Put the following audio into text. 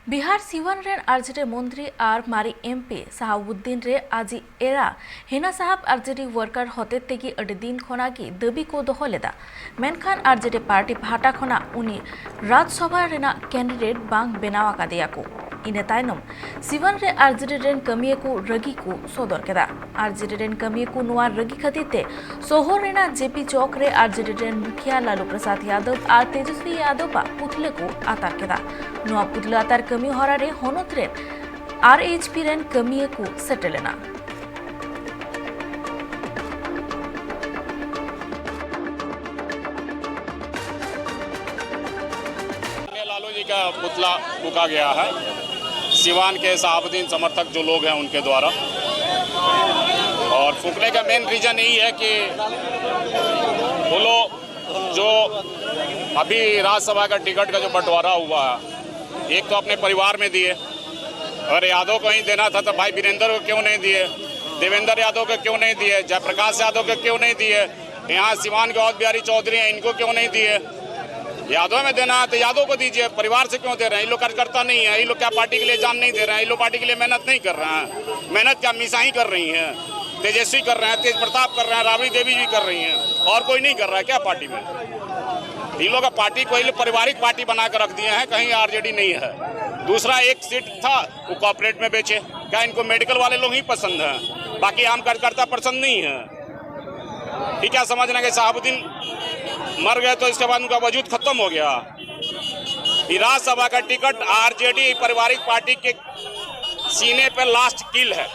Bihar Sivan rain RJD मंत्री और मारी एमपी साहाबुद्दीन रे आजी एरा हिना साहब आरजेडी वर्कर होते तेगी अड़ी दिन खोना की दाबी को दोहो लेदा मेनखान आरजेडी पार्टी भाटा खोना उनी राज्यसभा रेना कैंडिडेट बांग बेनावा का दिया को इने तायनम सिवन रे आरजेडी रेन कमिये को रगी को सोदर केदा आरजेडी रेन कमिये को नुआ रगी खतीते सोहर रेना जेपी चौक रे आरजेडी रेन मुखिया लालू प्रसाद यादव और तेजस्वी यादव बा पुतले को आतार केदा नुआ पुतले आतार कमी हरा रे होनत रेन आरएचपी रेन कमिये को सेटलेना लालू जी का पुतला फूका गया है सिवान के साहबुद्दीन समर्थक जो लोग हैं उनके द्वारा। और फूकने का मेन रीज़न यही है कि वो लोग जो अभी राज्यसभा का टिकट का जो बंटवारा हुआ है एक तो अपने परिवार में दिए और यादव को ही देना था तो भाई वीरेंद्र को क्यों नहीं दिए, देवेंद्र यादव को क्यों नहीं दिए, जयप्रकाश यादव को क्यों नहीं दिए, यहाँ सिवान के और बिहारी चौधरी हैं इनको क्यों नहीं दिए। यादव में देना है तो यादव को दीजिए, परिवार से क्यों दे रहे हैं। ये लोग कार्यकर्ता नहीं है, ये लोग क्या पार्टी के लिए जान नहीं दे रहे हैं, ये लोग पार्टी के लिए मेहनत नहीं कर रहे हैं। मेहनत क्या मिसाई कर रही हैं, तेजस्वी कर रहे हैं, तेज प्रताप कर रहे हैं, राबड़ी देवी भी कर रही हैं, और कोई नहीं कर रहा है क्या पार्टी में। इन लोग का पार्टी को पारिवारिक पार्टी बना कर रख दिए हैं, कहीं आरजेडी नहीं है। दूसरा एक सीट था वो कॉर्पोरेट में बेचे, क्या इनको मेडिकल वाले लोग ही पसंद हैं, बाकी आम कार्यकर्ता पसंद नहीं है। ठीक क्या समझना कि साहबुद्दीन मर गए तो इसके बाद उनका वजूद खत्म हो गया। राज्यसभा का टिकट आरजेडी पारिवारिक पार्टी के सीने पे लास्ट किल है।